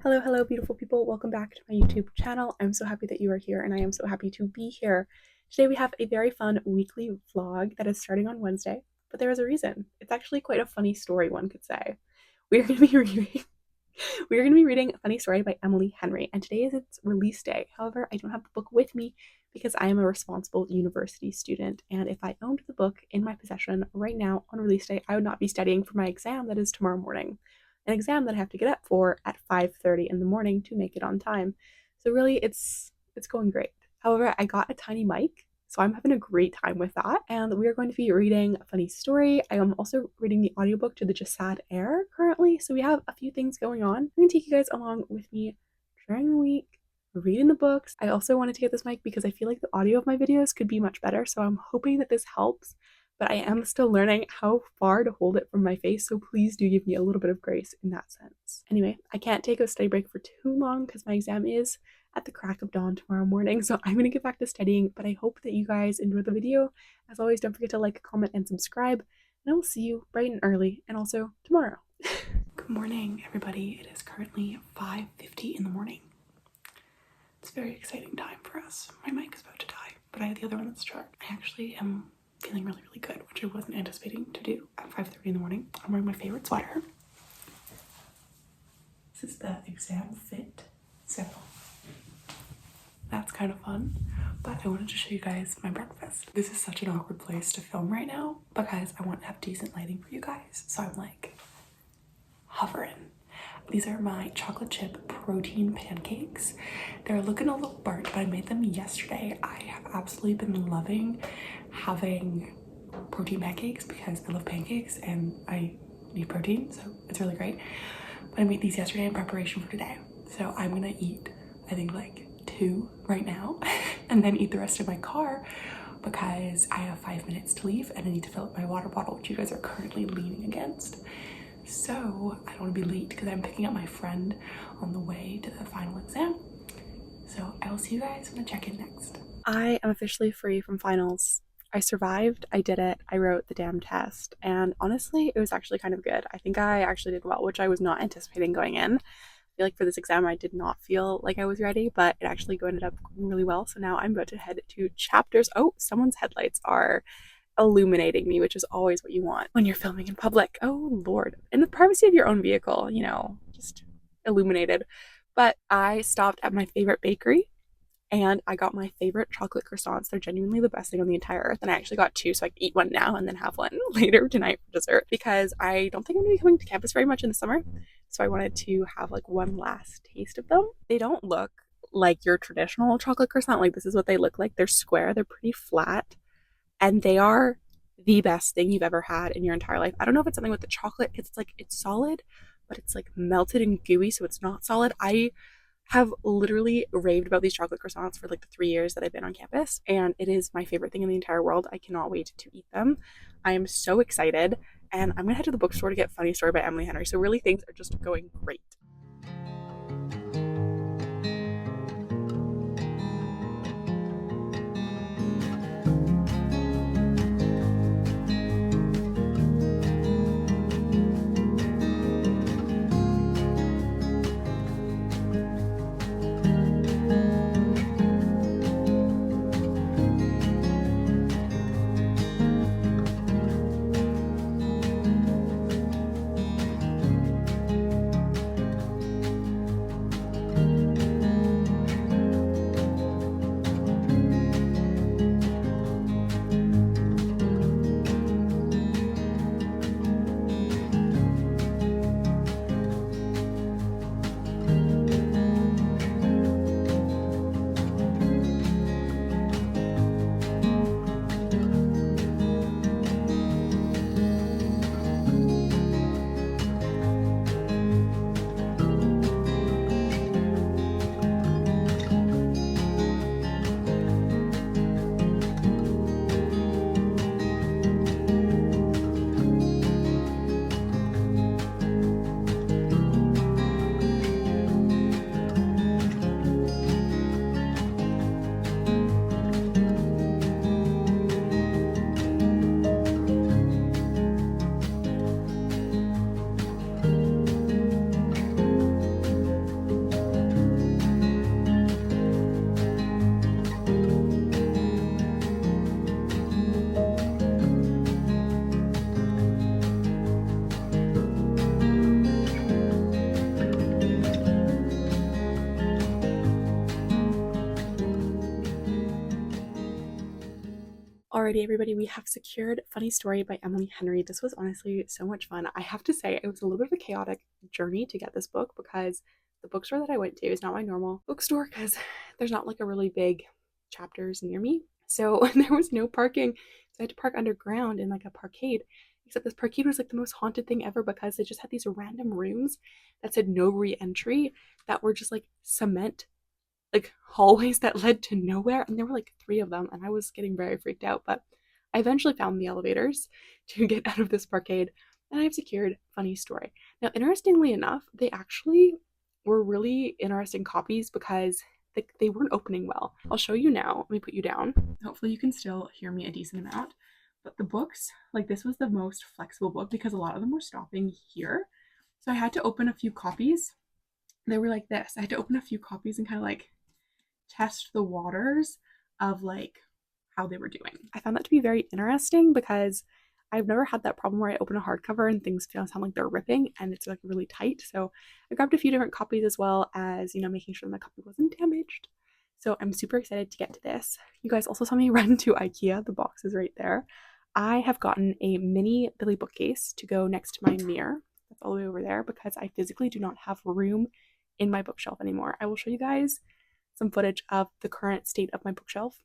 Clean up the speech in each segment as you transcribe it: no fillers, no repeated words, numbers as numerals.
Hello, hello, beautiful people. Welcome back to my YouTube channel. I'm so happy that you are here and I am so happy to be here. Today we have a very fun weekly vlog that is starting on Wednesday, but there is a reason. It's actually quite a funny story, one could say. We are going to be reading A Funny Story by Emily Henry, and today is its release day. However, I don't have the book with me because I am a responsible university student, and if I owned the book in my possession right now on release day, I would not be studying for my exam that is tomorrow morning. An exam that I have to get up for at 5:30 in the morning to make it on time. So really it's going great. However, I got a tiny mic, so I'm having a great time with that. And we are going to be reading A Funny Story. I am also reading the audiobook to the Jasad Air currently. So we have a few things going on. I'm going to take you guys along with me during the week, reading the books. I also wanted to get this mic because I feel like the audio of my videos could be much better. So I'm hoping that this helps, but I am still learning how far to hold it from my face, so please do give me a little bit of grace in that sense. Anyway, I can't take a study break for too long because my exam is at the crack of dawn tomorrow morning, so I'm going to get back to studying, but I hope that you guys enjoy the video. As always, don't forget to like, comment, and subscribe, and I will see you bright and early, and also tomorrow. Good morning, everybody. It is currently 5:50 in the morning. It's a very exciting time for us. My mic is about to die, but I have the other one that's charged. I actually am feeling really good, which I wasn't anticipating to do at 5:30 in the morning. I'm wearing my favorite sweater. This is the exam fit, so that's kind of fun. But I wanted to show you guys my breakfast. This is such an awkward place to film right now because I want to have decent lighting for you guys, so I'm like hovering. These are my chocolate chip protein pancakes. They're looking a little burnt, but I made them yesterday. I have absolutely been loving having protein pancakes because I love pancakes and I need protein, so it's really great. But I made these yesterday in preparation for today. So I'm gonna eat, I think like 2 right now and then eat the rest in my car because I have 5 minutes to leave and I need to fill up my water bottle, which you guys are currently leaning against. So I don't want to be late because I'm picking up my friend on the way to the final exam. So I will see you guys when I check in next. I am officially free from finals. I survived, I did it, I wrote the damn test, and honestly, it was actually kind of good. I think I actually did well, which I was not anticipating going in. I feel like for this exam, I did not feel like I was ready, but it actually ended up going really well. So now I'm about to head to chapters. Oh, someone's headlights are illuminating me, which is always what you want when you're filming in public. Oh Lord, in the privacy of your own vehicle, you know, just illuminated. But I stopped at my favorite bakery and I got my favorite chocolate croissants. They're genuinely the best thing on the entire earth, and I actually got 2 so I can eat one now and then have one later tonight for dessert because I don't think I'm gonna be coming to campus very much in the summer, so I wanted to have like one last taste of them. They don't look like your traditional chocolate croissant. Like, this is what they look like. They're square, they're pretty flat, and they are the best thing you've ever had in your entire life. I don't know if it's something with the chocolate because it's like it's solid, but it's like melted and gooey, so it's not solid. I have literally raved about these chocolate croissants for like the 3 years that I've been on campus, and it is my favorite thing in the entire world. I cannot wait to eat them. I am so excited, and I'm gonna head to the bookstore to get Funny Story by Emily Henry. So really, things are just going great. Alrighty, everybody, we have secured Funny Story by Emily Henry. This was honestly so much fun. I have to say, it was a little bit of a chaotic journey to get this book because the bookstore that I went to is not my normal bookstore because there's not like a really big chapters near me. So there was no parking. So I had to park underground in like a parkade. Except this parkade was like the most haunted thing ever because they just had these random rooms that said no re-entry that were just like cement like hallways that led to nowhere, and there were like 3 of them, and I was getting very freaked out, but I eventually found the elevators to get out of this parkade, and I've secured Funny Story. Now, interestingly enough, they actually were really interesting copies because they weren't opening well. I'll show you now. Let me put you down. Hopefully you can still hear me a decent amount, but the books, like this was the most flexible book because a lot of them were stopping here, so I had to open a few copies. They were like this. I had to open a few copies and kind of like test the waters of like how they were doing. I found that to be very interesting because I've never had that problem where I open a hardcover and things sound like they're ripping and it's like really tight. So I grabbed a few different copies as well as, you know, making sure my copy wasn't damaged. So I'm super excited to get to this. You guys also saw me run to IKEA. The box is right there. I have gotten a mini Billy bookcase to go next to my mirror. That's all the way over there because I physically do not have room in my bookshelf anymore. I will show you guys some footage of the current state of my bookshelf,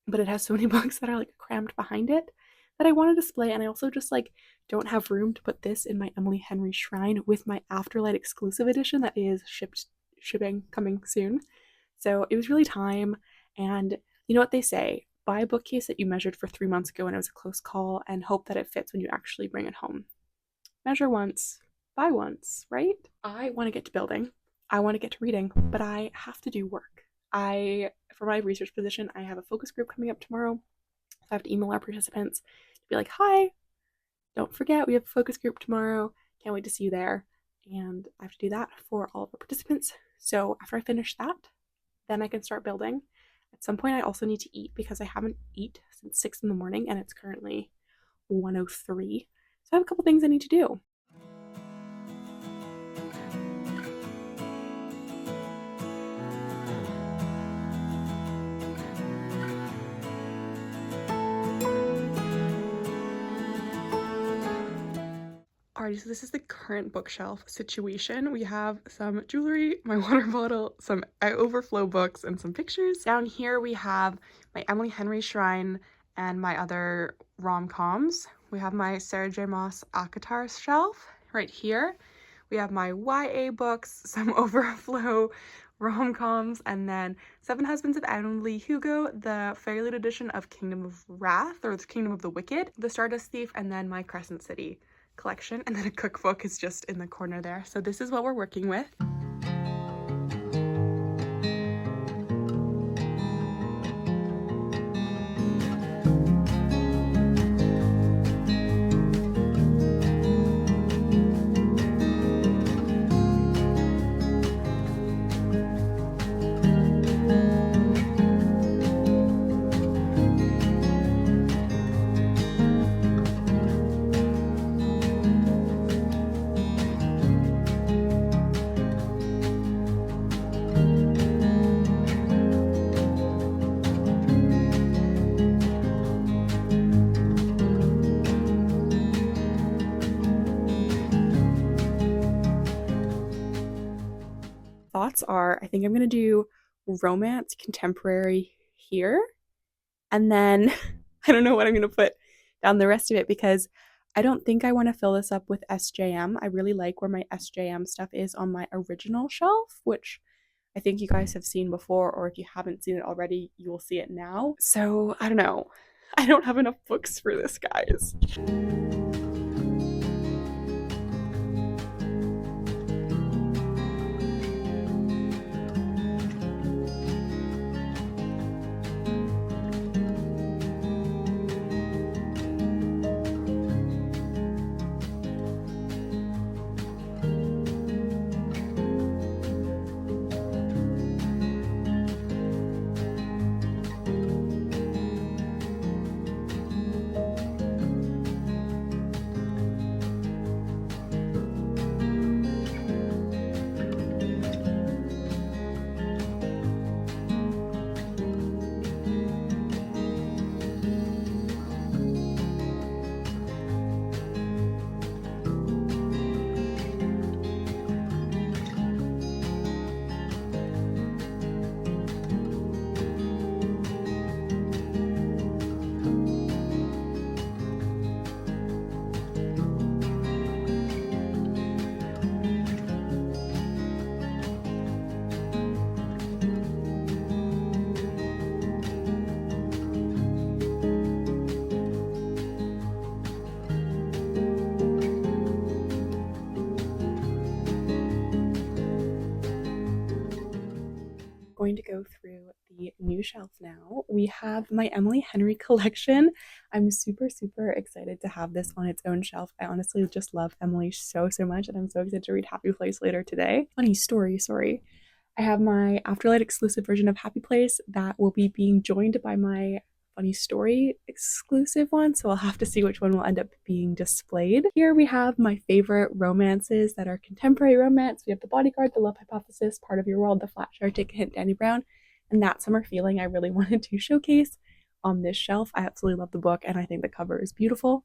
but it has so many books that are like crammed behind it that I want to display, and I also just like don't have room to put this in my Emily Henry shrine with my Afterlight exclusive edition that is shipping coming soon. So it was really time, and you know what they say, buy a bookcase that you measured for 3 months ago and it was a close call and hope that it fits when you actually bring it home. Measure once, buy once, right? I want to get to building. I want to get to reading, but I have to do work. For my research position, I have a focus group coming up tomorrow. So I have to email our participants to be like, hi, don't forget we have a focus group tomorrow. Can't wait to see you there. And I have to do that for all of our participants. So after I finish that, then I can start building. At some point, I also need to eat because I haven't eaten since 6 in the morning and it's currently 1:03. So I have a couple things I need to do. Alrighty, so this is the current bookshelf situation. We have some jewelry, my water bottle, some overflow books, and some pictures. Down here we have my Emily Henry shrine and my other rom-coms. We have my Sarah J. Maas ACOTAR shelf right here. We have my YA books, some overflow rom-coms, and then Seven Husbands of Emily Hugo, the Fairyloot edition of Kingdom of Wrath, or the Kingdom of the Wicked, The Stardust Thief, and then my Crescent City collection, and then a cookbook is just in the corner there. So this is what we're working with. Thoughts are, I think I'm gonna do romance contemporary here, and then I don't know what I'm gonna put down the rest of it because I don't think I want to fill this up with SJM. I really like where my SJM stuff is on my original shelf, which I think you guys have seen before, or if you haven't seen it already, you will see it now. So I don't know. I don't have enough books for this, guys. going to go through the new shelf now. We have my Emily Henry collection. I'm super excited to have this on its own shelf. I honestly just love Emily so much, and I'm so excited to read Happy Place later today. Funny story, sorry. I have my Afterlight exclusive version of Happy Place that will be being joined by my Funny Story exclusive one, so I'll have to see which one will end up being displayed. Here we have my favorite romances that are contemporary romance. We have The Bodyguard, The Love Hypothesis, Part of Your World, The Flat Share, Take a Hint, Danny Brown, and That Summer Feeling I really wanted to showcase on this shelf. I absolutely love the book and I think the cover is beautiful.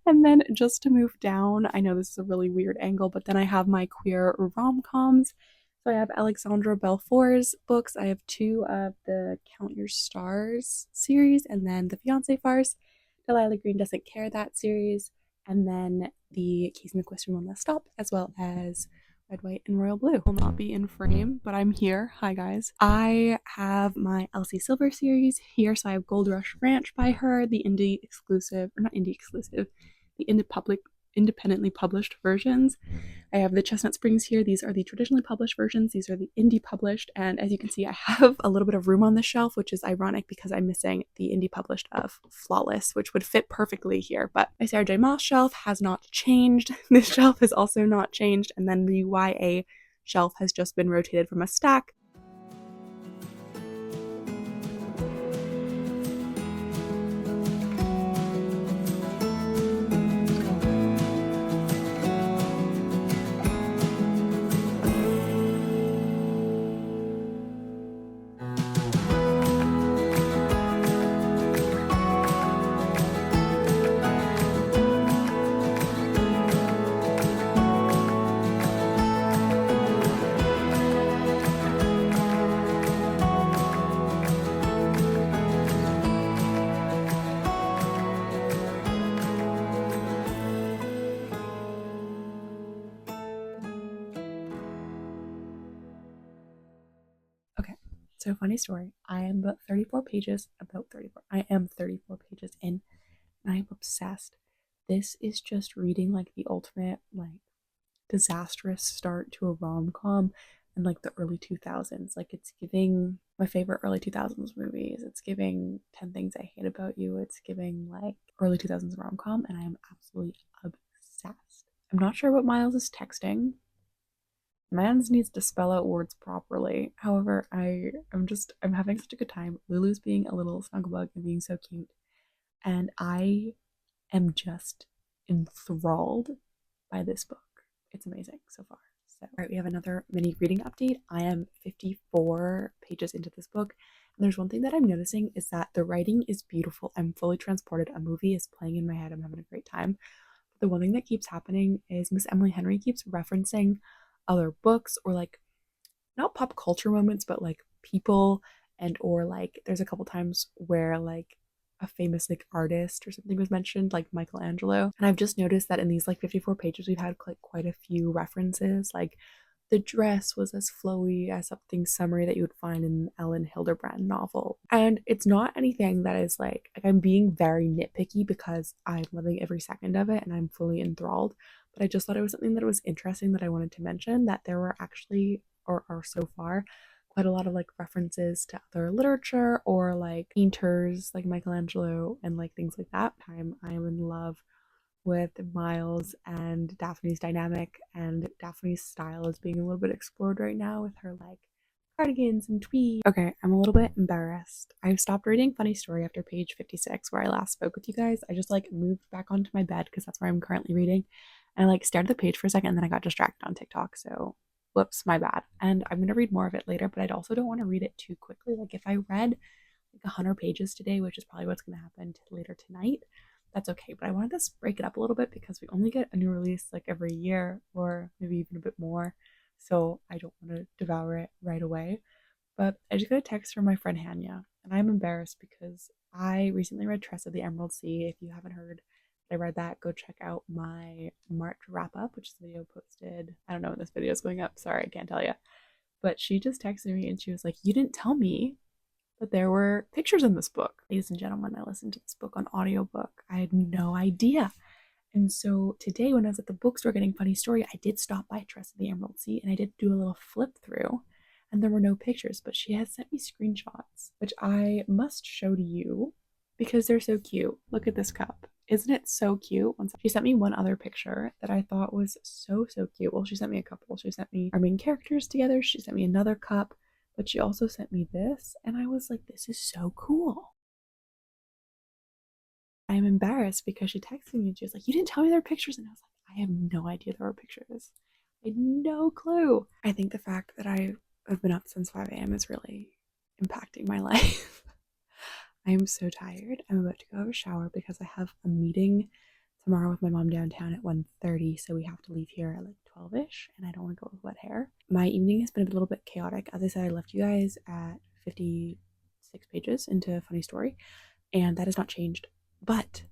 And then just to move down, I know this is a really weird angle, but then I have my queer rom-coms. So I have Alexandra Belfour's books. I have 2 of the Count Your Stars series, and then the Fiancé Farce. Delilah Green Doesn't Care, that series, and then the Casey McQuiston One Last Stop, as well as Red, White, and Royal Blue. Will not be in frame, but I'm here. Hi guys. I have my Elsie Silver series here. So I have Gold Rush Ranch by her, the indie exclusive, or not indie exclusive, the independently published versions. I have the Chestnut Springs here. These are the traditionally published versions. These are the indie published. And as you can see, I have a little bit of room on this shelf, which is ironic because I'm missing the indie published of Flawless, which would fit perfectly here. But my Sarah J. Maas shelf has not changed. This shelf has also not changed. And then the YA shelf has just been rotated from a stack. So funny story, I am about 34 pages in, and I'm obsessed. This is just reading like the ultimate like disastrous start to a rom-com in like the early 2000s. Like it's giving my favorite early 2000s movies. It's giving 10 Things I Hate About You. It's giving like early 2000s rom-com, and I am absolutely obsessed. I'm not sure what Miles is texting. Mans needs to spell out words properly. However, I'm having such a good time. Lulu's being a little snugglebug and being so cute. And I am just enthralled by this book. It's amazing so far. So, all right, we have another mini reading update. I am 54 pages into this book. And there's one thing that I'm noticing is that the writing is beautiful. I'm fully transported. A movie is playing in my head. I'm having a great time. But the one thing that keeps happening is Miss Emily Henry keeps referencing other books or like not pop culture moments, but like people, and or like there's a couple times where like a famous like artist or something was mentioned, like Michelangelo. And I've just noticed that in these like 54 pages we've had like quite a few references, like the dress was as flowy as something summery that you would find in an Ellen Hildebrand novel. And it's not anything that is like I'm being very nitpicky because I'm loving every second of it and I'm fully enthralled. But I just thought it was something that was interesting that I wanted to mention, that there were actually, or are so far, quite a lot of like references to other literature or like painters like Michelangelo and like things like that. I am in love with Miles and Daphne's dynamic, and Daphne's style is being a little bit explored right now with her like cardigans and tweed. Okay, I'm a little bit embarrassed. I've stopped reading Funny Story after page 56 where I last spoke with you guys. I just like moved back onto my bed because that's where I'm currently reading. And I like stared at the page for a second and then I got distracted on TikTok. So whoops, my bad. And I'm gonna read more of it later, but I also don't want to read it too quickly. Like if I read like 100 pages today, which is probably what's gonna happen later tonight, that's okay. But I wanted to break it up a little bit because we only get a new release like every year or maybe even a bit more. So I don't want to devour it right away. But I just got a text from my friend Hanya, and I'm embarrassed because I recently read Tress of the Emerald Sea. If you haven't heard I read that, go check out my March wrap up, which is a video posted. I don't know when this video is going up. Sorry, I can't tell you. But she just texted me and she was like, "You didn't tell me that there were pictures in this book." Ladies and gentlemen, I listened to this book on audiobook. I had no idea. And so today when I was at the bookstore getting Funny Story, I did stop by Tress of the Emerald Sea and I did do a little flip through. and there were no pictures, but she has sent me screenshots, which I must show to you because they're so cute. Look at this cup. Isn't it so cute? She sent me one other picture that I thought was so cute. Well, she sent me a couple. She sent me our main characters together. She sent me another cup, but she also sent me this, and I was like, this is so cool. I am embarrassed because she texted me and she was like, you didn't tell me there were pictures. And I was like, I have no idea there were pictures. I had no clue. I think the fact that I have been up since 5 a.m. is really impacting my life. I am so tired. I'm about to go have a shower because I have a meeting tomorrow with my mom downtown at 1:30, so we have to leave here at like 12ish, and I don't want to go with wet hair. My evening has been a little bit chaotic. As I said, I left you guys at 56 pages into a funny story, and that has not changed. But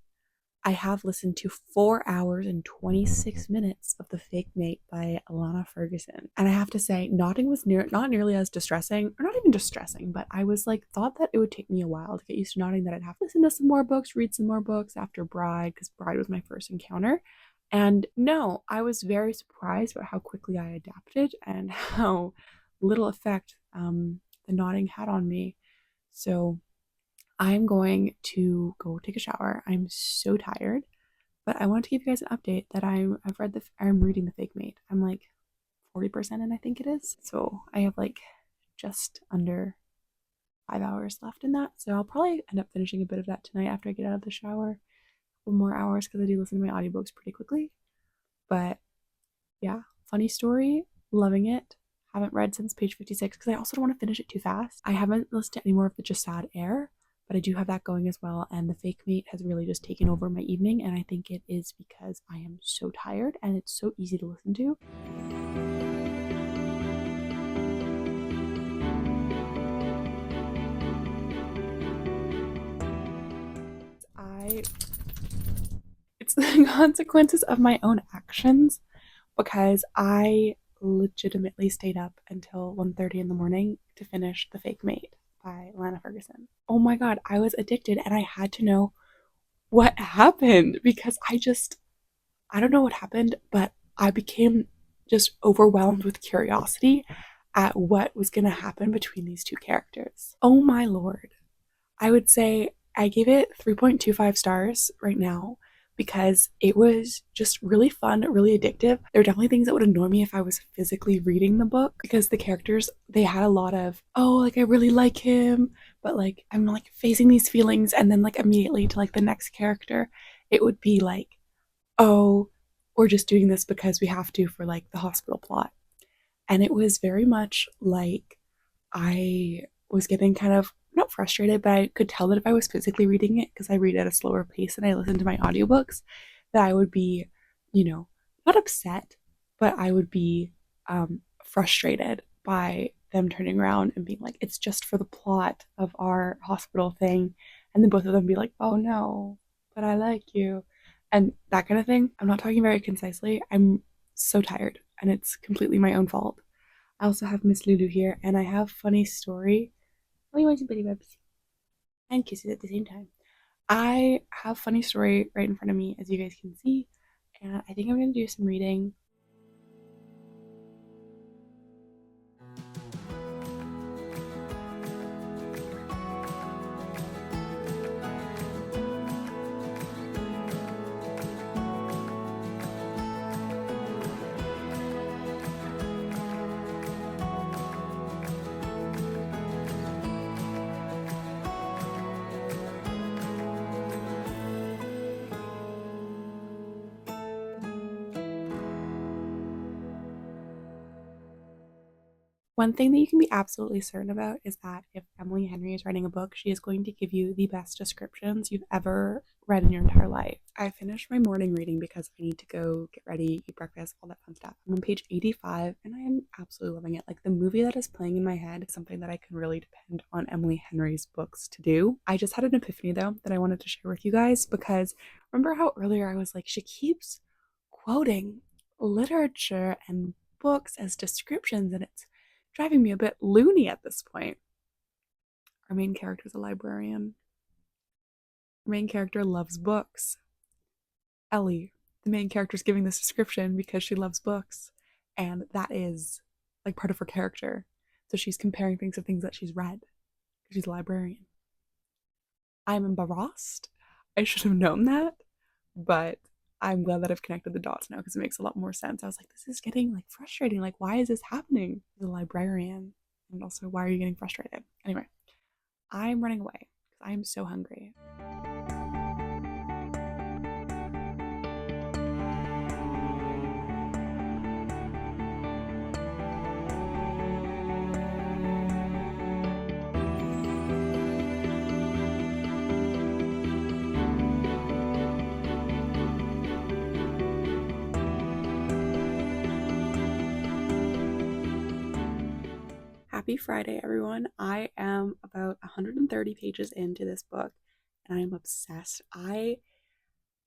I have listened to 4 hours and 26 minutes of The Fake Mate by Alana Ferguson. And I have to say, Nodding was not nearly as distressing, or not even distressing, but I was like, thought that it would take me a while to get used to Nodding, that I'd have to listen to some more books, read some more books after Bride, because Bride was my first encounter. And no, I was very surprised about how quickly I adapted and how little effect the Nodding had on me. So I'm going to go take a shower. I'm so tired, but I wanted to give you guys an update that I'm reading The Fake Mate. I'm like 40% in, I think it is. So I have like just under 5 hours left in that. So I'll probably end up finishing a bit of that tonight after I get out of the shower. A couple more hours because I do listen to my audiobooks pretty quickly. But yeah, funny story, loving it. Haven't read since page 56 because I also don't want to finish it too fast. I haven't listened to any more of the Jasad Air, but I do have that going as well, and The Fake Mate has really just taken over my evening, and I think it is because I am so tired and it's so easy to listen to. It's the consequences of my own actions, because I legitimately stayed up until 1:30 in the morning to finish The Fake Mate by Alana Ferguson. Oh my god, I was addicted and I had to know what happened because I don't know what happened, but I became just overwhelmed with curiosity at what was going to happen between these two characters. Oh my lord. I would say I gave it 3.25 stars right now because it was just really fun, really addictive. There are definitely things that would annoy me if I was physically reading the book because the characters, they had a lot of, oh, like I really like him, but like I'm like facing these feelings, and then like immediately to like the next character, it would be like, oh, we're just doing this because we have to for like the hospital plot. And it was very much like I was getting kind of not frustrated, but I could tell that if I was physically reading it, because I read at a slower pace and I listen to my audiobooks, that I would be, not upset, but I would be frustrated by them turning around and being like, it's just for the plot of our hospital thing. And then both of them be like, oh no, but I like you. And that kind of thing. I'm not talking very concisely. I'm so tired and it's completely my own fault. I also have Miss Lulu here, and I have funny story. Oh, you want some bitty bubs and kisses at the same time. I have funny story right in front of me, as you guys can see, and I think I'm gonna do some reading. One thing that you can be absolutely certain about is that if Emily Henry is writing a book, she is going to give you the best descriptions you've ever read in your entire life. I finished my morning reading because I need to go get ready, eat breakfast, all that fun stuff. I'm on page 85 and I am absolutely loving it. Like the movie that is playing in my head is something that I can really depend on Emily Henry's books to do. I just had an epiphany though that I wanted to share with you guys, because remember how earlier I was like, she keeps quoting literature and books as descriptions, and it's driving me a bit loony at this point. Our main character is a librarian. Our main character loves books. Ellie, the main character, is giving this description because she loves books, and that is like part of her character. So she's comparing things to things that she's read. She's a librarian. I'm embarrassed. I should have known that, but I'm glad that I've connected the dots now because it makes a lot more sense. I was like, this is getting like frustrating. Like, why is this happening? She's a librarian. And also, why are you getting frustrated? Anyway, I'm running away because I am so hungry. Happy Friday, everyone. I am about 130 pages into this book and I am obsessed.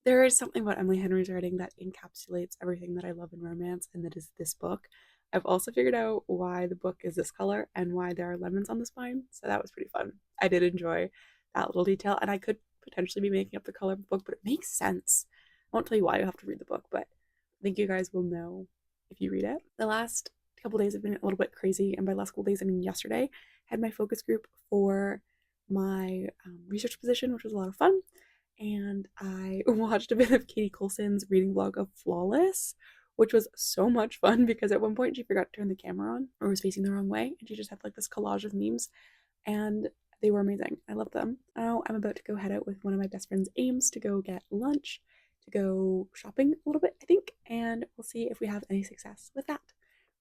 There is something about Emily Henry's writing that encapsulates everything that I love in romance, and that is this book. I've also figured out why the book is this color and why there are lemons on the spine, so that was pretty fun. I did enjoy that little detail, and I could potentially be making up the color of the book, but it makes sense. I won't tell you why, you have to read the book, but I think you guys will know if you read it. The last couple days have been a little bit crazy, and by last couple days I mean yesterday. I had my focus group for my research position, which was a lot of fun, and I watched a bit of Katie Coulson's reading vlog of Flawless, which was so much fun because at one point she forgot to turn the camera on or was facing the wrong way, and she just had like this collage of memes, and they were amazing. I loved them. Now I'm about to go head out with one of my best friends, Ames, to go get lunch, to go shopping a little bit, I think, and we'll see if we have any success with that.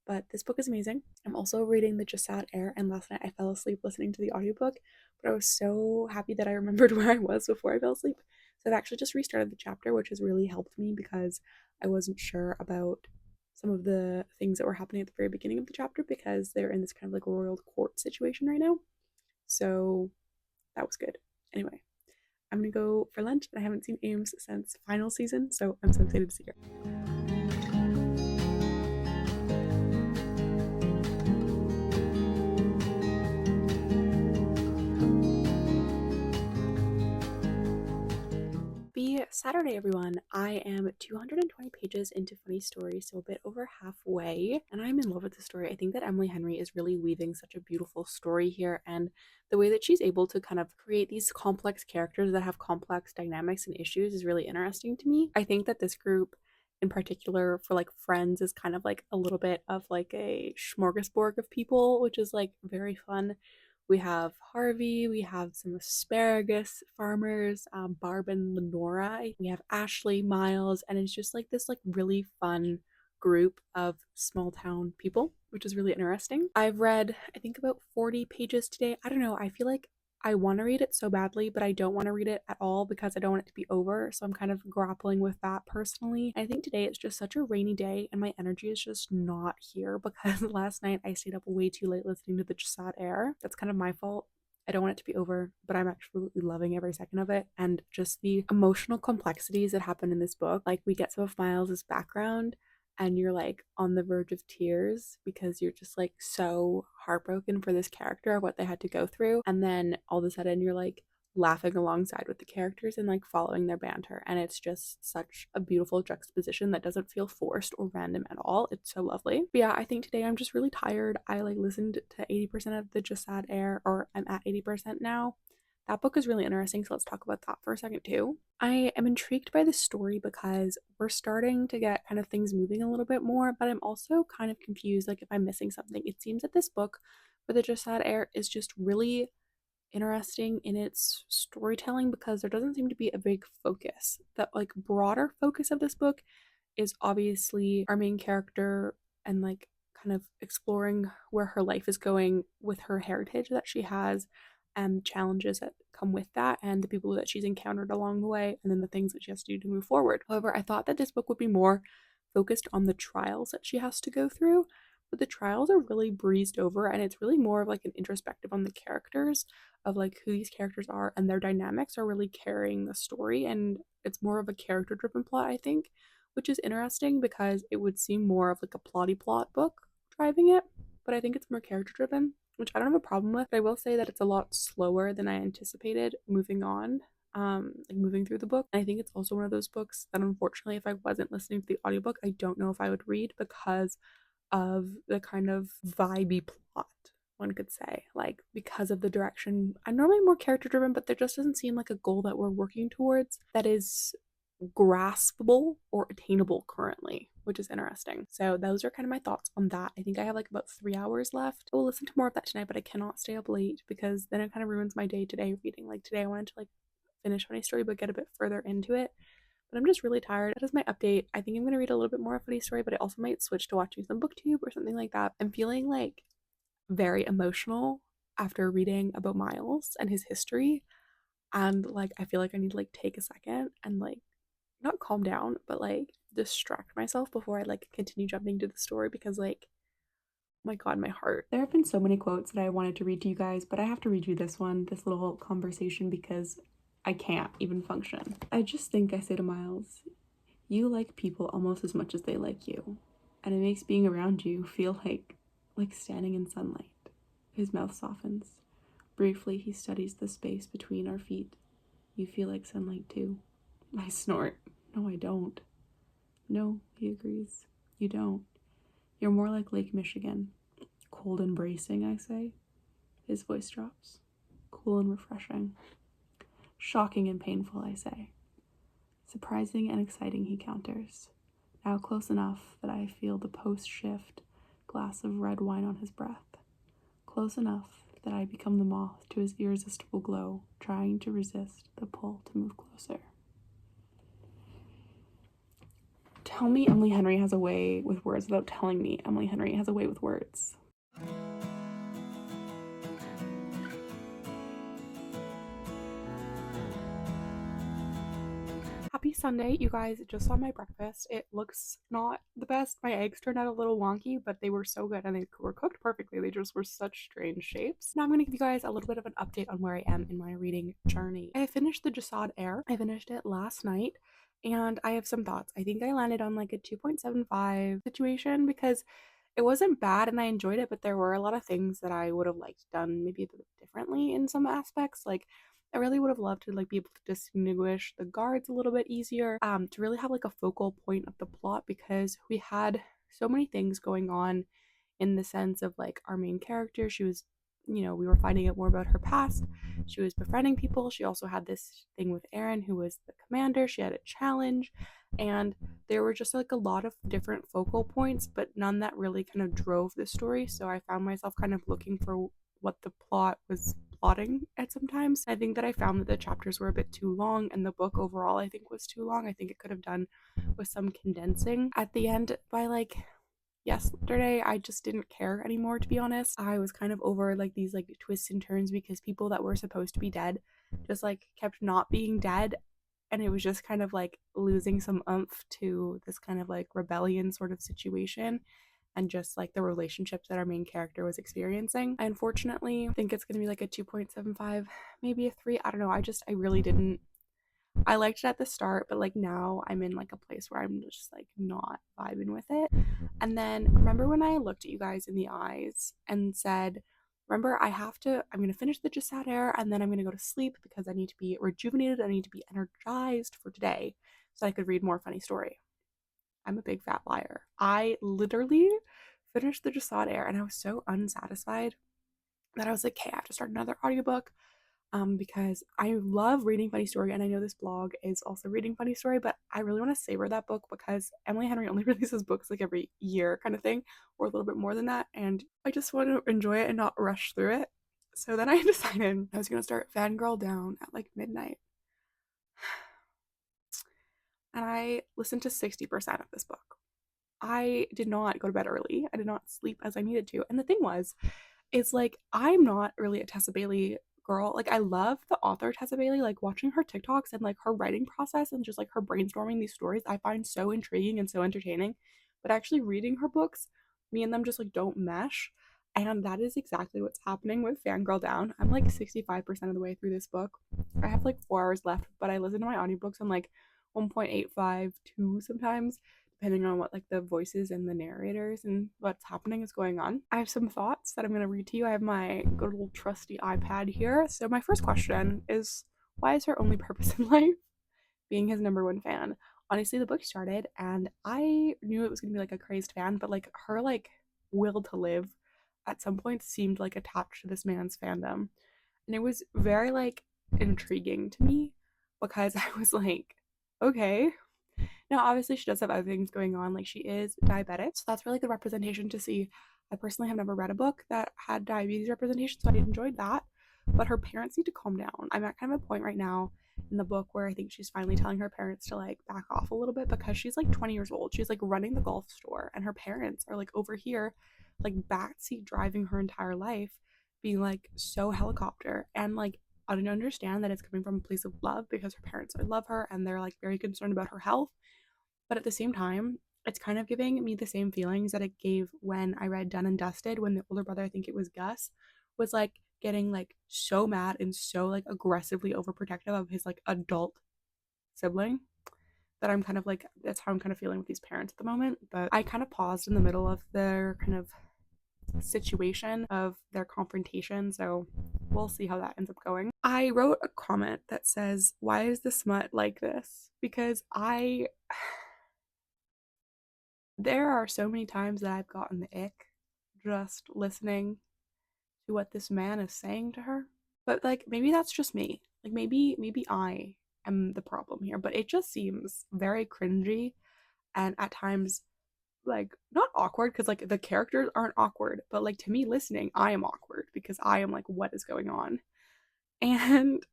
But this book is amazing. I'm also reading The Jasad Heir, and last night I fell asleep listening to the audiobook, but I was so happy that I remembered where I was before I fell asleep. So I've actually just restarted the chapter, which has really helped me because I wasn't sure about some of the things that were happening at the very beginning of the chapter because they're in this kind of like royal court situation right now. So that was good. Anyway, I'm gonna go for lunch, and I haven't seen Ames since final season, so I'm so excited to see her. Happy Saturday, everyone. I am 220 pages into Funny Story, so a bit over halfway, and I'm in love with the story. I think that Emily Henry is really weaving such a beautiful story here, and the way that she's able to kind of create these complex characters that have complex dynamics and issues is really interesting to me. I think that this group in particular for like friends is kind of like a little bit of like a smorgasbord of people, which is like very fun. We have Harvey, we have some asparagus farmers, Barb and Lenora. We have Ashley, Miles, and it's just like this like really fun group of small town people, which is really interesting. I've read, I think, about 40 pages today. I don't know, I feel like I want to read it so badly, but I don't want to read it at all because I don't want it to be over. So I'm kind of grappling with that personally. I think today it's just such a rainy day and my energy is just not here because last night I stayed up way too late listening to The Jasad Heir. That's kind of my fault. I don't want it to be over, but I'm absolutely loving every second of it. And just the emotional complexities that happen in this book. Like, we get some of Miles's background and you're like on the verge of tears because you're just like so heartbroken for this character, what they had to go through, and then all of a sudden you're like laughing alongside with the characters and like following their banter, and it's just such a beautiful juxtaposition that doesn't feel forced or random at all. It's so lovely. But yeah, I think today I'm just really tired. I like listened to 80% of The Jasad Heir, or I'm at 80% now. That book is really interesting, so let's talk about that for a second too. I am intrigued by the story because we're starting to get kind of things moving a little bit more, but I'm also kind of confused, like if I'm missing something. It seems that this book for The Jasad Heir is just really interesting in its storytelling because there doesn't seem to be a big focus. The like broader focus of this book is obviously our main character and like kind of exploring where her life is going with her heritage that she has and challenges that come with that and the people that she's encountered along the way and then the things that she has to do to move forward. However, I thought that this book would be more focused on the trials that she has to go through, but the trials are really breezed over and it's really more of like an introspective on the characters of like who these characters are, and their dynamics are really carrying the story, and it's more of a character driven plot, I think, which is interesting because it would seem more of like a plotty plot book driving it, but I think it's more character driven, which I don't have a problem with. But I will say that it's a lot slower than I anticipated moving on, like moving through the book. And I think it's also one of those books that unfortunately, if I wasn't listening to the audiobook, I don't know if I would read because of the kind of vibey plot one could say, like, because of the direction. I'm normally more character driven, but there just doesn't seem like a goal that we're working towards that is graspable or attainable currently, which is interesting. So those are kind of my thoughts on that. I think I have like about 3 hours left. I will listen to more of that tonight, but I cannot stay up late because then it kind of ruins my day today reading. Like today I wanted to like finish Funny Story but get a bit further into it. But I'm just really tired. That is my update. I think I'm gonna read a little bit more of Funny Story, but I also might switch to watching some booktube or something like that. I'm feeling like very emotional after reading about Miles and his history. And like I feel like I need to like take a second and like not calm down, but like distract myself before I like continue jumping to the story because like oh my god, my heart. There have been so many quotes that I wanted to read to you guys, but I have to read you this one, this little conversation because I can't even function. I just think I say to Miles, you like people almost as much as they like you, and it makes being around you feel like standing in sunlight. His mouth softens. Briefly, he studies the space between our feet. You feel like sunlight too. I snort. No, I don't. No, he agrees. You don't. You're more like Lake Michigan. Cold and bracing, I say. His voice drops. Cool and refreshing. Shocking and painful, I say. Surprising and exciting, he counters. Now close enough that I feel the post-shift glass of red wine on his breath. Close enough that I become the moth to his irresistible glow, trying to resist the pull to move closer. Tell me Emily Henry has a way with words without telling me Emily Henry has a way with words. Happy Sunday, you guys. Just saw my breakfast. It looks not the best. My eggs turned out a little wonky, but they were so good and they were cooked perfectly. They just were such strange shapes. Now I'm going to give you guys a little bit of an update on where I am in my reading journey. I finished the Jasad Air. I finished it last night and I have some thoughts. I think I landed on like a 2.75 situation because it wasn't bad and I enjoyed it, but there were a lot of things that I would have liked done maybe a bit differently in some aspects. Like I really would have loved to like be able to distinguish the guards a little bit easier, to really have like a focal point of the plot because we had so many things going on in the sense of like our main character. She was, we were finding out more about her past. She was befriending people. She also had this thing with Aaron, who was the commander. She had a challenge, and there were just like a lot of different focal points, but none that really kind of drove the story. So I found myself kind of looking for what the plot was plotting at sometimes. I think that I found that the chapters were a bit too long and the book overall I think was too long. I think it could have done with some condensing at the end. By like yesterday I just didn't care anymore, to be honest. I was kind of over like these like twists and turns because people that were supposed to be dead just like kept not being dead, and it was just kind of like losing some oomph to this kind of like rebellion sort of situation and just like the relationships that our main character was experiencing. I unfortunately think it's going to be like a 2.75, maybe a 3. I don't know. I really didn't. I liked it at the start, but like now I'm in like a place where I'm just like not vibing with it. And then remember when I looked at you guys in the eyes and said, remember, I'm going to finish the Jasad Air and then I'm going to go to sleep because I need to be rejuvenated. I need to be energized for today so I could read more Funny Story. I'm a big fat liar. I literally finished the Jasad Air and I was so unsatisfied that I was like, okay, I have to start another audiobook, because I love reading Funny Story and I know this blog is also reading Funny Story, but I really want to savor that book because Emily Henry only releases books like every year kind of thing, or a little bit more than that, and I just want to enjoy it and not rush through it. So then I decided I was going to start Fangirl Down at like midnight. And I listened to 60% of this book. I did not go to bed early. I did not sleep as I needed to. And the thing was, it's like I'm not really a Tessa Bailey girl. Like I love the author Tessa Bailey, like watching her TikToks and like her writing process and just like her brainstorming these stories I find so intriguing and so entertaining. But actually reading her books, me and them just like don't mesh. And that is exactly what's happening with Fangirl Down. I'm like 65% of the way through this book. I have like 4 hours left, but I listen to my audiobooks on like 1.85, 2 sometimes, depending on what like the voices and the narrators and what's happening is going on. I have some thoughts that I'm going to read to you. I have my good old trusty iPad here. So my first question is, why is her only purpose in life being his number one fan? Honestly, the book started and I knew it was going to be like a crazed fan, but like her like will to live at some point seemed like attached to this man's fandom. And it was very like intriguing to me because I was like, okay. Now, obviously, she does have other things going on. Like, she is diabetic. So that's really good representation to see. I personally have never read a book that had diabetes representation, so I enjoyed that. But her parents need to calm down. I'm at kind of a point right now in the book where I think she's finally telling her parents to like back off a little bit because she's like 20 years old. She's like running the golf store, and her parents are like over here, like backseat driving her entire life, being like so helicopter. And like, I don't understand that it's coming from a place of love because her parents love her and they're like very concerned about her health. But at the same time, it's kind of giving me the same feelings that it gave when I read Done and Dusted, when the older brother, I think it was Gus, was like getting like so mad and so like aggressively overprotective of his like adult sibling, that I'm kind of like, that's how I'm kind of feeling with these parents at the moment. But I kind of paused in the middle of their kind of situation of their confrontation, so we'll see how that ends up going. I wrote a comment that says, why is the smut like this? Because there are so many times that I've gotten the ick just listening to what this man is saying to her. But like, maybe that's just me. Like, maybe I am the problem here, but it just seems very cringy and at times like not awkward, because like the characters aren't awkward, but like to me listening, I am awkward because I am like, what is going on? And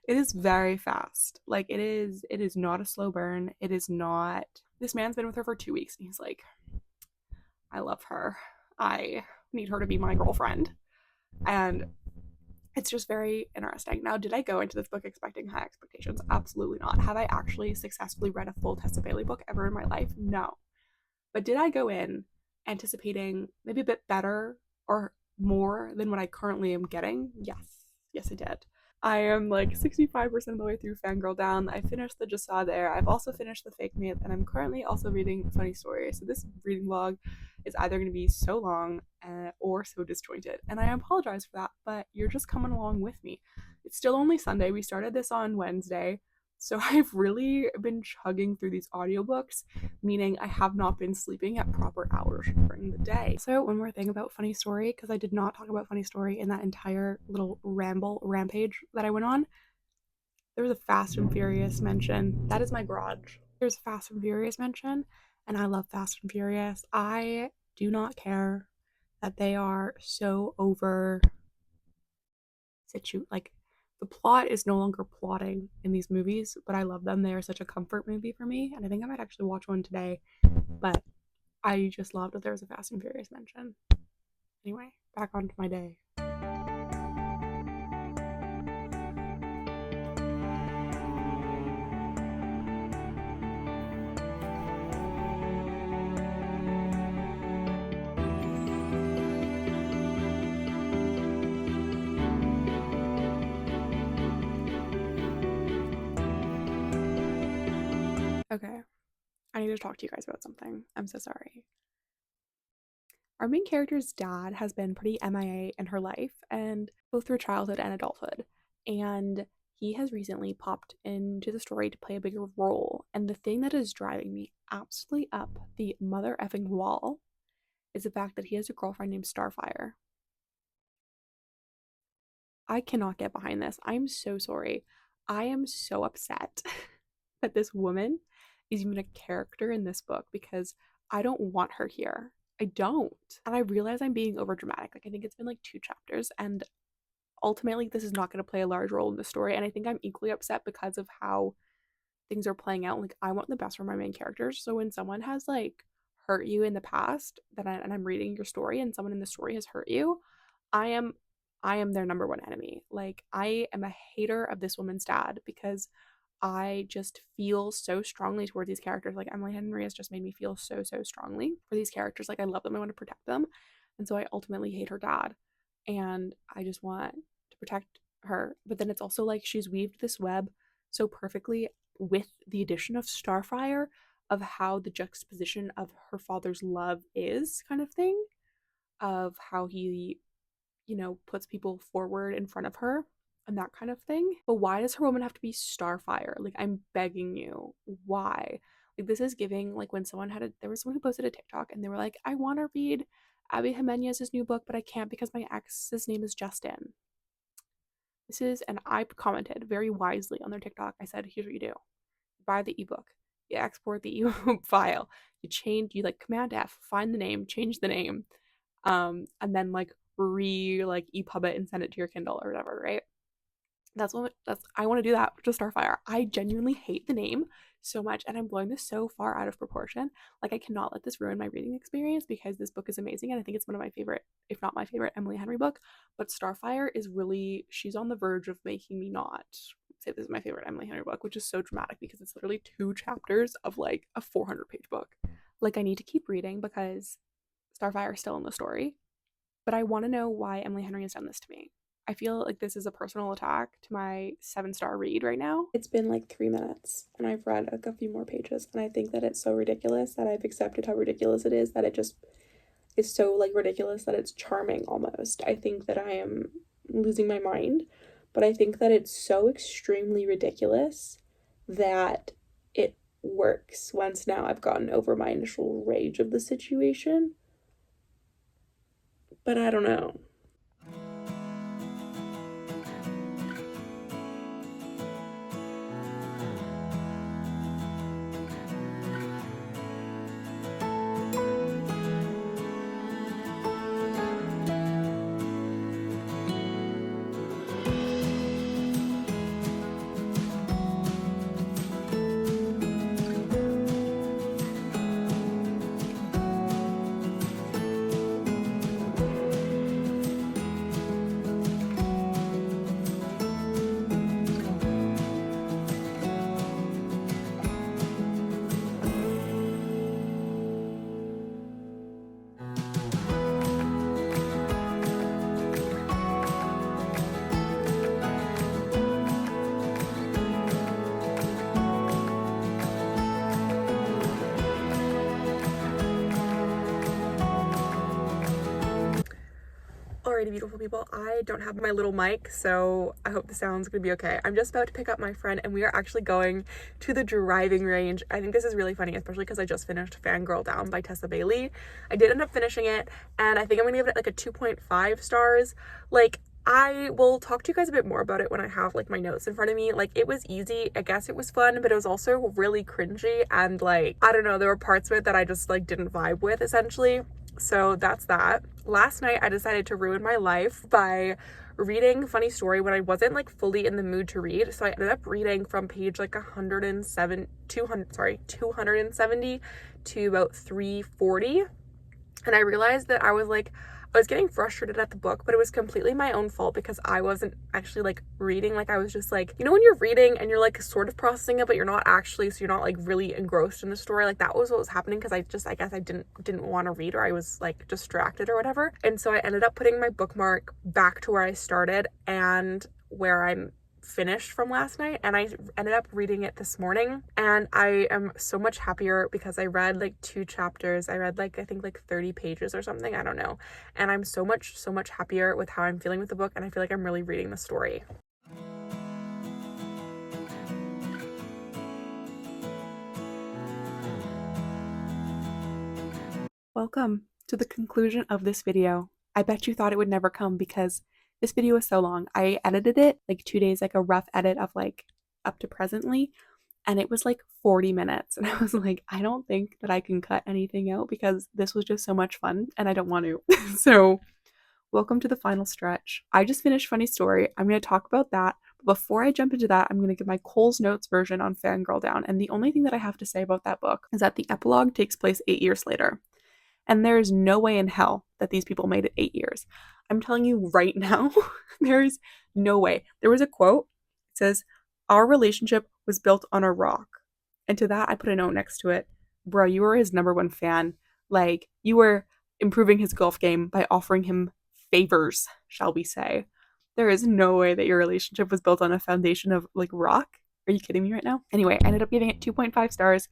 it is very fast. Like, it is not a slow burn. It is not, this man's been with her for 2 weeks and he's like, I love her. I need her to be my girlfriend. And it's just very interesting. Now, did I go into this book expecting high expectations? Absolutely not. Have I actually successfully read a full Tessa Bailey book ever in my life? No. But did I go in anticipating maybe a bit better or more than what I currently am getting? Yes. Yes, I did. I am like 65% of the way through Fangirl Down. I finished the Just Saw There. I've also finished The Fake Myth, and I'm currently also reading Funny Story. So this reading vlog is either going to be so long or so disjointed. And I apologize for that, but you're just coming along with me. It's still only Sunday. We started this on Wednesday. So I've really been chugging through these audiobooks, meaning I have not been sleeping at proper hours during the day. So one more thing about Funny Story, because I did not talk about Funny Story in that entire little rampage that I went on. There was a Fast and Furious mention. That is my garage. There's a Fast and Furious mention, and I love Fast and Furious. I do not care that they are so over like, the plot is no longer plotting in these movies, but I love them. They are such a comfort movie for me, and I think I might actually watch one today. But I just loved that there was a Fast and Furious mention. Anyway, back onto my day. Okay, I need to talk to you guys about something. I'm so sorry. Our main character's dad has been pretty MIA in her life, and both through childhood and adulthood. And he has recently popped into the story to play a bigger role. And the thing that is driving me absolutely up the mother effing wall is the fact that he has a girlfriend named Starfire. I cannot get behind this. I'm so sorry. I am so upset that this woman is even a character in this book because I don't want her here. I don't. And I realize I'm being over dramatic. Like, I think it's been like 2 chapters, and ultimately this is not going to play a large role in the story. And I think I'm equally upset because of how things are playing out. Like, I want the best for my main characters. So when someone has like hurt you in the past, and I'm reading your story and someone in the story has hurt you, I am their number one enemy. Like, I am a hater of this woman's dad because I just feel so strongly towards these characters. Like, Emily Henry has just made me feel so strongly for these characters. Like, I love them, I want to protect them, and so I ultimately hate her dad, and I just want to protect her. But then it's also like she's weaved this web so perfectly with the addition of Starfire, of how the juxtaposition of her father's love is, kind of thing, of how he, puts people forward in front of her and that kind of thing. But why does her woman have to be Starfire? Like, I'm begging you, why? Like, this is giving, like, when there was someone who posted a TikTok and they were like, I want to read Abby Jimenez's new book, but I can't because my ex's name is Justin. And I commented very wisely on their TikTok. I said, here's what you do. Buy the ebook. You export the ebook file. You like Command F, find the name, change the name, and then like EPUB it and send it to your Kindle or whatever, right? I want to do that to Starfire. I genuinely hate the name so much, and I'm blowing this so far out of proportion. Like, I cannot let this ruin my reading experience because this book is amazing, and I think it's one of my favorite, if not my favorite, Emily Henry book. But Starfire is really, she's on the verge of making me not say this is my favorite Emily Henry book, which is so dramatic because it's literally 2 chapters of like a 400-page book. Like, I need to keep reading because Starfire is still in the story, but I want to know why Emily Henry has done this to me. I feel like this is a personal attack to my 7-star read right now. It's been like 3 minutes and I've read like a few more pages, and I think that it's so ridiculous that I've accepted how ridiculous it is, that it just is so like ridiculous that it's charming almost. I think that I am losing my mind, but I think that it's so extremely ridiculous that it works once now I've gotten over my initial rage of the situation. But I don't know. Alrighty, beautiful people, I don't have my little mic, so I hope the sound's gonna be okay. I'm just about to pick up my friend and we are actually going to the driving range. I think this is really funny, especially because I just finished Fangirl Down by Tessa Bailey. I did end up finishing it, and I think I'm gonna give it like a 2.5 stars. Like, I will talk to you guys a bit more about it when I have like my notes in front of me. Like, it was easy, I guess it was fun, but it was also really cringy, and like, I don't know, there were parts of it that I just like didn't vibe with essentially. So that's that. Last night I decided to ruin my life by reading Funny Story when I wasn't like fully in the mood to read. So I ended up reading from page like 270 to about 340. And I realized that I was getting frustrated at the book, but it was completely my own fault because I wasn't actually like reading. Like, I was just like, you know, when you're reading and you're like sort of processing it, but you're not actually, so you're not like really engrossed in the story. Like, that was what was happening because I guess I didn't want to read, or I was like distracted or whatever. And so I ended up putting my bookmark back to where I started and where I'm finished from last night, and I ended up reading it this morning, and I am so much happier because I read like 2 chapters. I read like, I think like 30 pages or something, I don't know, and I'm so much happier with how I'm feeling with the book, and I feel like I'm really reading the story. Welcome to the conclusion of this video. I bet you thought it would never come because this video is so long. I edited it like 2 days, like a rough edit of like up to presently, and it was like 40 minutes. And I was like, I don't think that I can cut anything out because this was just so much fun and I don't want to. So welcome to the final stretch. I just finished Funny Story. I'm going to talk about that. But before I jump into that, I'm going to give my Cole's Notes version on Fangirl Down. And the only thing that I have to say about that book is that the epilogue takes place 8 years later. And there's no way in hell that these people made it 8 years. I'm telling you right now, there's no way. There was a quote. It says, "Our relationship was built on a rock." And to that, I put a note next to it. Bro, you were his #1 fan. Like, you were improving his golf game by offering him favors, shall we say. There is no way that your relationship was built on a foundation of, like, rock. Are you kidding me right now? Anyway, I ended up giving it 2.5 stars.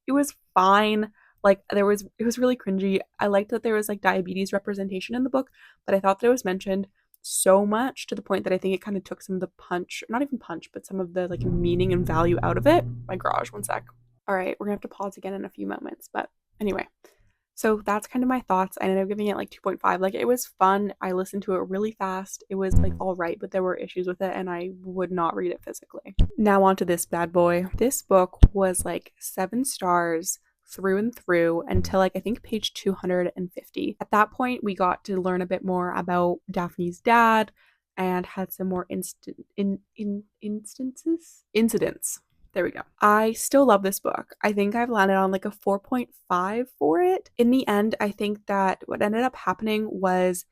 It was fine. Like, it was really cringy. I liked that there was like diabetes representation in the book, but I thought that it was mentioned so much to the point that I think it kind of took some of the punch, not even punch, but some of the like meaning and value out of it. My garage, one sec. All right, we're gonna have to pause again in a few moments, but anyway, So that's kind of my thoughts. I ended up giving it like 2.5. Like it was fun. I listened to it really fast. It was like all right, but there were issues with it and I would not read it physically. Now on to this bad boy. This book was like 7 stars through and through until like I think page 250. At that point, we got to learn a bit more about Daphne's dad and had some more incidents. There we go. I still love this book. I think I've landed on like a 4.5 for it. In the end, I think that what ended up happening was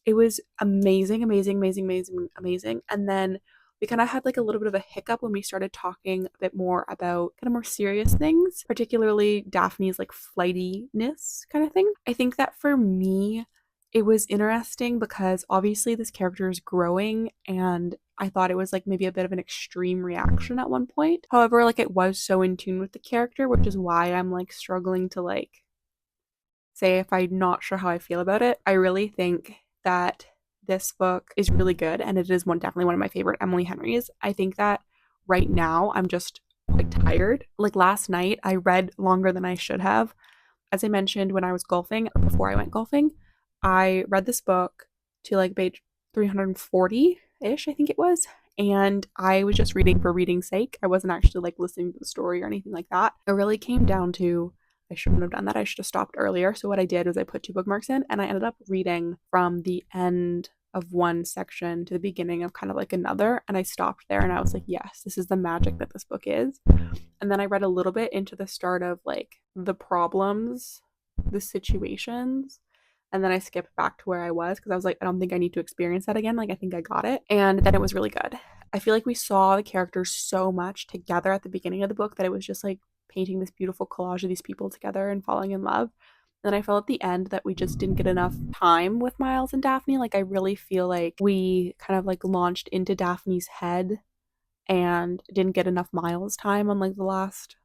it was amazing, amazing, amazing, amazing, amazing. And then we kind of had like a little bit of a hiccup when we started talking a bit more about kind of more serious things, particularly Daphne's like flightiness kind of thing. I think that for me, it was interesting because obviously this character is growing and I thought it was like maybe a bit of an extreme reaction at one point. However, like it was so in tune with the character, which is why I'm like struggling to like say if I'm not sure how I feel about it. I really think that this book is really good and it is definitely one of my favorite Emily Henry's. I think that right now I'm just quite tired. Like last night I read longer than I should have. As I mentioned when I was golfing or before I went golfing, I read this book to like page 340-ish, I think it was. And I was just reading for reading's sake. I wasn't actually like listening to the story or anything like that. It really came down to I shouldn't have done that. I should have stopped earlier. So what I did was I put 2 bookmarks in and I ended up reading from the end of one section to the beginning of kind of like another. And I stopped there and I was like, yes, this is the magic that this book is. And then I read a little bit into the start of like the problems, the situations. And then I skipped back to where I was because I was like, I don't think I need to experience that again. Like, I think I got it. And then it was really good. I feel like we saw the characters so much together at the beginning of the book that it was just like painting this beautiful collage of these people together and falling in love. And I felt at the end that we just didn't get enough time with Miles and Daphne. Like, I really feel like we kind of like launched into Daphne's head and didn't get enough Miles time on like the last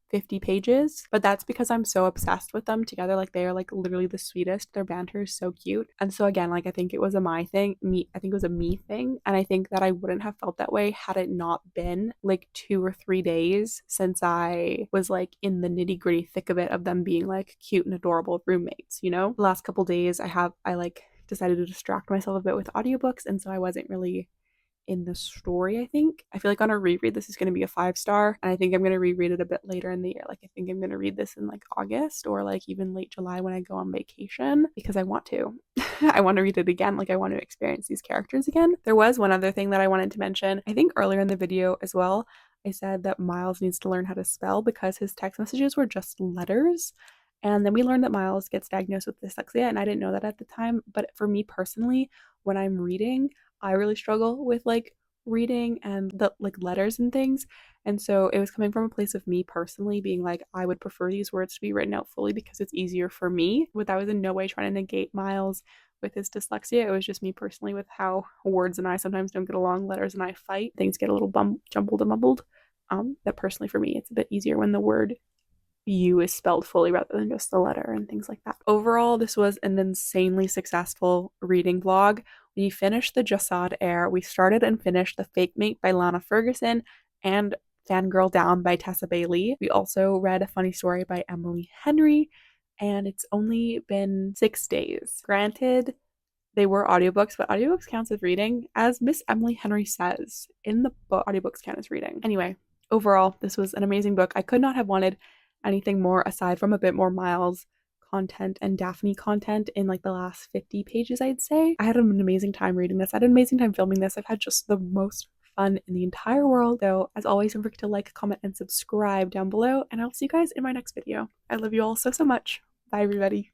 50 pages, but that's because I'm so obsessed with them together. Like they are like literally the sweetest. Their banter is so cute. And so again, like I think it was a my thing, me, I think it was a me thing. And I think that I wouldn't have felt that way had it not been like 2 or 3 days since I was like in the nitty-gritty thick of it of them being like cute and adorable roommates, you know? The last couple days I like decided to distract myself a bit with audiobooks, and so I wasn't really in the story, I think. I feel like on a reread, this is going to be a 5-star. And I think I'm going to reread it a bit later in the year. Like, I think I'm going to read this in like August or like even late July when I go on vacation because I want to. I want to read it again. Like, I want to experience these characters again. There was one other thing that I wanted to mention. I think earlier in the video as well, I said that Miles needs to learn how to spell because his text messages were just letters. And then we learned that Miles gets diagnosed with dyslexia, and I didn't know that at the time. But for me personally, when I'm reading, I really struggle with like reading and the like letters and things. And so it was coming from a place of me personally being like, I would prefer these words to be written out fully because it's easier for me. But that was in no way trying to negate Miles with his dyslexia. It was just me personally with how words and I sometimes don't get along, letters and I fight. Things get a little jumbled and mumbled. That personally for me, it's a bit easier when the word U is spelled fully rather than just the letter and things like that. Overall, this was an insanely successful reading vlog. We finished The Jasad Heir. We started and finished The Fake Mate by Lana Ferguson and Fangirl Down by Tessa Bailey. We also read A Funny Story by Emily Henry, and it's only been 6 days. Granted, they were audiobooks, but audiobooks counts as reading, as Miss Emily Henry says in the book. Audiobooks count as reading. Anyway, overall, this was an amazing book. I could not have wanted anything more aside from a bit more Miles content and Daphne content in like the last 50 pages, I'd say. I had an amazing time reading this. I had an amazing time filming this. I've had just the most fun in the entire world. So as always, don't forget to like, comment, and subscribe down below, and I'll see you guys in my next video. I love you all so much. Bye, everybody.